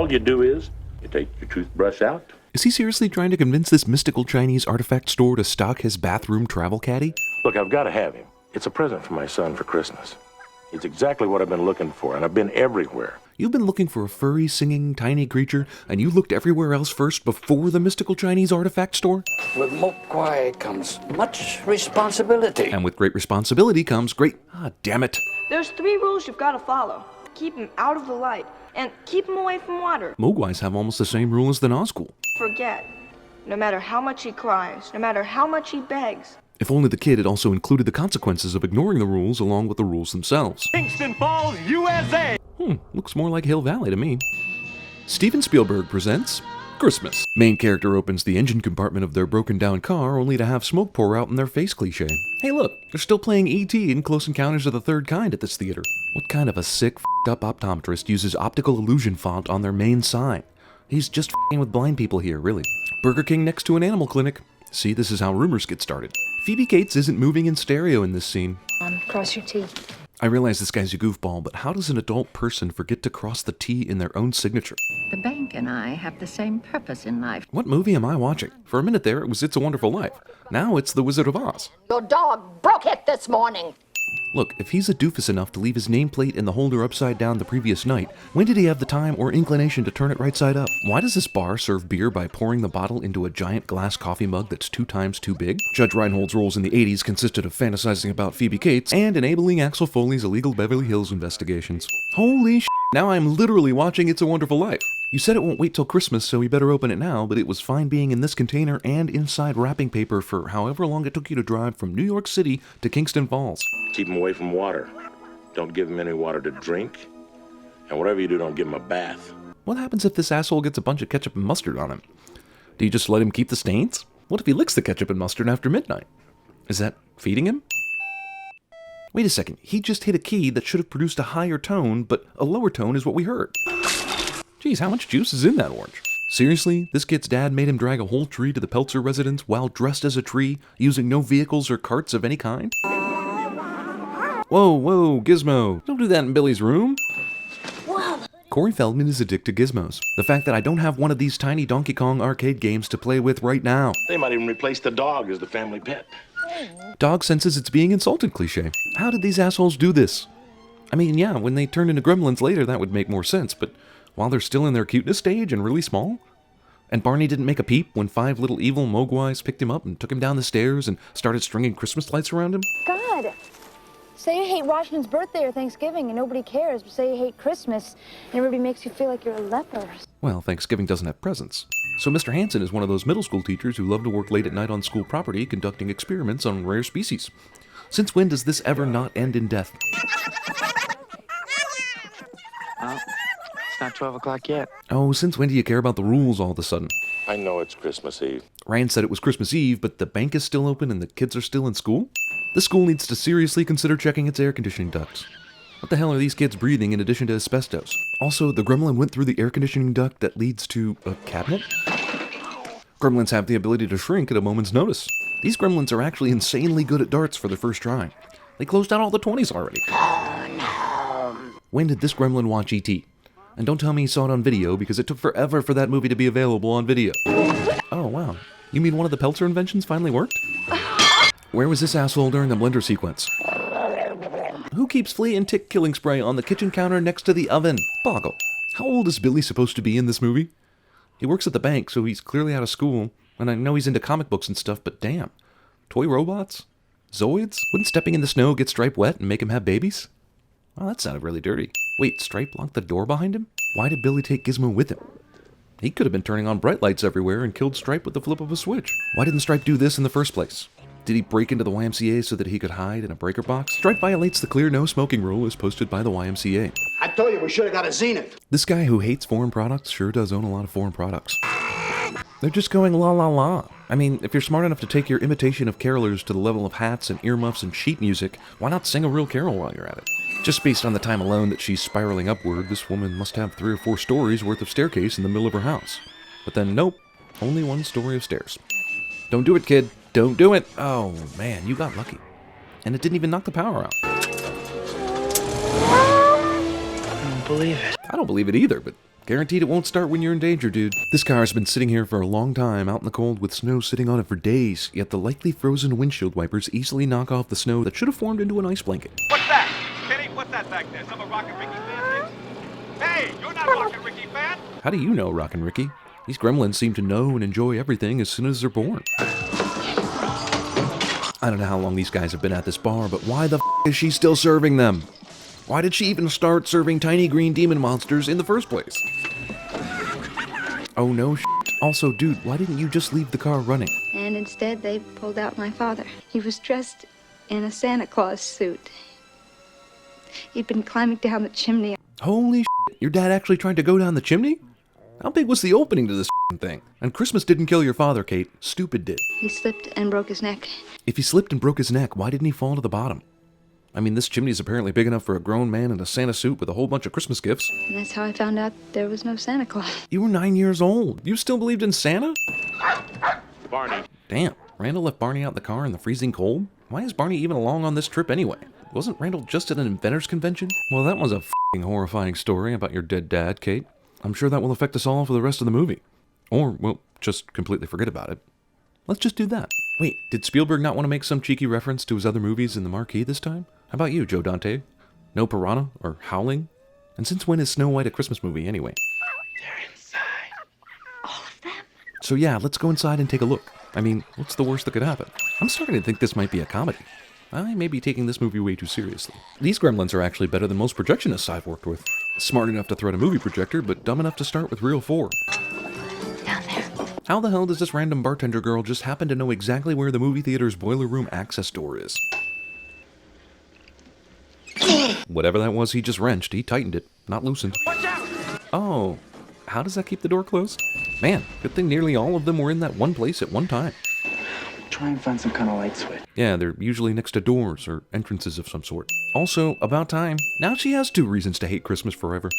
All you do is, you take your toothbrush out. Is he seriously trying to convince this mystical Chinese artifact store to stock his bathroom travel caddy? Look, I've got to have him. It's a present for my son for Christmas. It's exactly what I've been looking for, and I've been everywhere. You've been looking for a furry, singing, tiny creature, and you looked everywhere else first before the mystical Chinese artifact store? With Mokwai comes much responsibility. And with great responsibility comes great... damn it. There's 3 rules you've got to follow. Keep him out of the light, and keep him away from water. Mogwais have almost the same rule as the Nazgul. Forget. No matter how much he cries, no matter how much he begs. If only the kid had also included the consequences of ignoring the rules along with the rules themselves. Kingston Falls, USA! Looks more like Hill Valley to me. Steven Spielberg presents Christmas. Main character opens the engine compartment of their broken down car only to have smoke pour out in their face cliche. Hey look, they're still playing E.T. in Close Encounters of the Third Kind at this theater. What kind of a sick, f***ed up optometrist uses optical illusion font on their main sign? He's just f***ing with blind people here, really. Burger King next to an animal clinic. See, this is how rumors get started. Phoebe Cates isn't moving in stereo in this scene. Cross your teeth. I realize this guy's a goofball, but how does an adult person forget to cross the T in their own signature? The bank and I have the same purpose in life. What movie am I watching? For a minute there, it was It's a Wonderful Life. Now it's The Wizard of Oz. Your dog broke it this morning. Look, if he's a doofus enough to leave his nameplate in the holder upside down the previous night, when did he have the time or inclination to turn it right side up? Why does this bar serve beer by pouring the bottle into a giant glass coffee mug that's 2 times too big? Judge Reinhold's roles in the 80s consisted of fantasizing about Phoebe Cates and enabling Axel Foley's illegal Beverly Hills investigations. Holy sh**, now I'm literally watching It's a Wonderful Life. You said it won't wait till Christmas, so we better open it now, but it was fine being in this container and inside wrapping paper for however long it took you to drive from New York City to Kingston Falls. Keep him away from water. Don't give him any water to drink. And whatever you do, don't give him a bath. What happens if this asshole gets a bunch of ketchup and mustard on him? Do you just let him keep the stains? What if he licks the ketchup and mustard after midnight? Is that feeding him? Wait a second, he just hit a key that should have produced a higher tone, but a lower tone is what we heard. Geez, how much juice is in that orange? Seriously, this kid's dad made him drag a whole tree to the Peltzer residence while dressed as a tree, using no vehicles or carts of any kind? Whoa, Gizmo. Don't do that in Billy's room. Whoa. Corey Feldman is addicted to gizmos. The fact that I don't have one of these tiny Donkey Kong arcade games to play with right now. They might even replace the dog as the family pet. Dog senses it's being insulted cliche. How did these assholes do this? I mean, yeah, when they turned into gremlins later, that would make more sense, but while they're still in their cuteness stage and really small? And Barney didn't make a peep when 5 little evil Mogwais picked him up and took him down the stairs and started stringing Christmas lights around him? God, say you hate Washington's birthday or Thanksgiving and nobody cares, but say you hate Christmas and everybody makes you feel like you're a leper. Well, Thanksgiving doesn't have presents. So Mr. Hanson is one of those middle school teachers who love to work late at night on school property conducting experiments on rare species. Since when does this ever not end in death? Not 12 o'clock yet. Oh, since when do you care about the rules all of a sudden? I know it's Christmas Eve. Ryan said it was Christmas Eve, but the bank is still open and the kids are still in school? This school needs to seriously consider checking its air conditioning ducts. What the hell are these kids breathing in addition to asbestos? Also, the gremlin went through the air conditioning duct that leads to a cabinet? Gremlins have the ability to shrink at a moment's notice. These gremlins are actually insanely good at darts for their first try. They closed out all the 20s already. When did this gremlin watch E.T.? And don't tell me he saw it on video, because it took forever for that movie to be available on video. Oh, wow. You mean one of the Peltzer inventions finally worked? Where was this asshole during the blender sequence? Who keeps flea and tick killing spray on the kitchen counter next to the oven? Boggle. How old is Billy supposed to be in this movie? He works at the bank, so he's clearly out of school. And I know he's into comic books and stuff, but damn. Toy robots? Zoids? Wouldn't stepping in the snow get Stripe wet and make him have babies? Well, that sounded really dirty. Wait, Stripe locked the door behind him? Why did Billy take Gizmo with him? He could have been turning on bright lights everywhere and killed Stripe with the flip of a switch. Why didn't Stripe do this in the first place? Did he break into the YMCA so that he could hide in a breaker box? Stripe violates the clear no smoking rule as posted by the YMCA. I told you we should have got a Zenith. This guy who hates foreign products sure does own a lot of foreign products. They're just going la la la. I mean, if you're smart enough to take your imitation of carolers to the level of hats and earmuffs and sheet music, why not sing a real carol while you're at it? Just based on the time alone that she's spiraling upward, this woman must have 3 or 4 stories worth of staircase in the middle of her house. But then, nope, only 1 story of stairs. Don't do it, kid. Don't do it. Oh, man, you got lucky. And it didn't even knock the power out. I don't believe it. I don't believe it either, but Guaranteed it won't start when you're in danger, dude. This car has been sitting here for a long time, out in the cold with snow sitting on it for days, yet the lightly frozen windshield wipers easily knock off the snow that should have formed into an ice blanket. What's that? Kenny, what's that back there? Some of Rockin' Ricky fan? Hey, you're not Rockin' Ricky fan? How do you know, Rockin' Ricky? These gremlins seem to know and enjoy everything as soon as they're born. I don't know how long these guys have been at this bar, but why the f*** is she still serving them? Why did she even start serving tiny green demon monsters in the first place? Oh no, also, dude, why didn't you just leave the car running? And instead, they pulled out my father. He was dressed in a Santa Claus suit. He'd been climbing down the chimney. Holy shit, your dad actually tried to go down the chimney? How big was the opening to this thing? And Christmas didn't kill your father, Kate. Stupid did. He slipped and broke his neck. If he slipped and broke his neck, why didn't he fall to the bottom? I mean, this chimney is apparently big enough for a grown man in a Santa suit with a whole bunch of Christmas gifts. And that's how I found out there was no Santa Claus. You were 9 years old. You still believed in Santa? Barney. Damn, Randall left Barney out in the car in the freezing cold? Why is Barney even along on this trip anyway? Wasn't Randall just at an inventors convention? Well, that was a f***ing horrifying story about your dead dad, Kate. I'm sure that will affect us all for the rest of the movie. Or, well, just completely forget about it. Let's just do that. Wait, did Spielberg not want to make some cheeky reference to his other movies in the marquee this time? How about you, Joe Dante? No Piranha or Howling? And since when is Snow White a Christmas movie anyway? They're inside. All of them? So yeah, let's go inside and take a look. I mean, what's the worst that could happen? I'm starting to think this might be a comedy. I may be taking this movie way too seriously. These gremlins are actually better than most projectionists I've worked with. Smart enough to thread a movie projector, but dumb enough to start with Reel 4. Down there. How the hell does this random bartender girl just happen to know exactly where the movie theater's boiler room access door is? Whatever that was he just wrenched, he tightened it, not loosened. Oh, how does that keep the door closed? Man, good thing nearly all of them were in that one place at one time. Try and find some kind of light switch. Yeah, they're usually next to doors or entrances of some sort. Also, about time. Now she has 2 reasons to hate Christmas forever.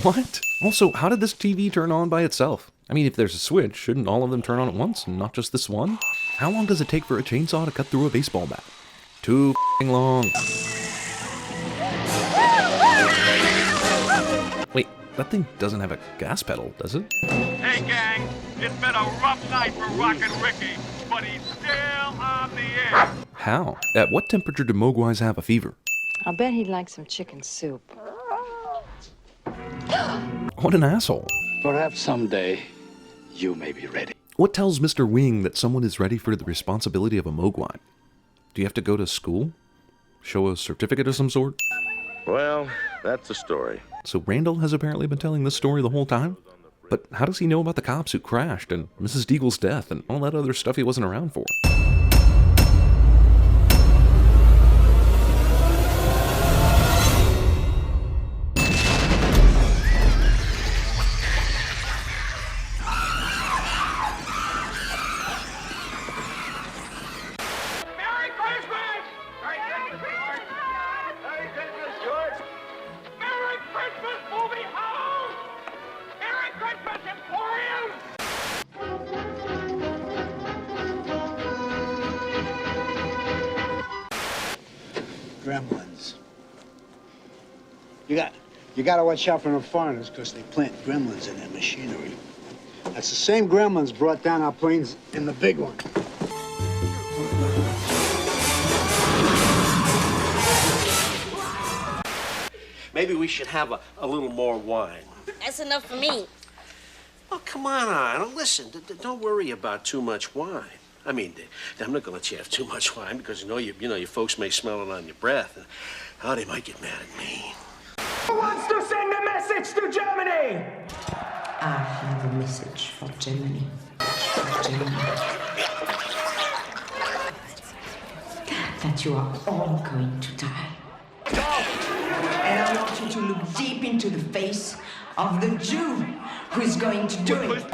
What? Also, how did this TV turn on by itself? I mean, if there's a switch, shouldn't all of them turn on at once and not just this one? How long does it take for a chainsaw to cut through a baseball bat? Too f***ing long. Wait, that thing doesn't have a gas pedal, does it? Hey, gang, it's been a rough night for Rockin' Ricky, but he's still on the air. How? At what temperature do Mogwais have a fever? I'll bet he'd like some chicken soup. What an asshole. Perhaps someday you may be ready. What tells Mr. Wing that someone is ready for the responsibility of a Mogwai? Do you have to go to school? Show a certificate of some sort? Well, that's the story. So Randall has apparently been telling this story the whole time? But how does he know about the cops who crashed and Mrs. Deagle's death and all that other stuff he wasn't around for? Merry Christmas! Merry Christmas, George! Merry Christmas, George! Merry Christmas, movie house! Merry Christmas, Emporium! Gremlins. You gotta watch out for the foreigners because they plant gremlins in their machinery. That's the same gremlins brought down our planes in the big one. Maybe we should have a little more wine. That's enough for me. Oh, come on, Arnold. Listen, don't worry about too much wine. I mean, I'm not going to let you have too much wine because you know your folks may smell it on your breath. And, oh, they might get mad at me. Who wants to send a message to Germany? I have a message for Germany. That you are all going to die. And I want you to look deep into the face of the Jew who is going to do it.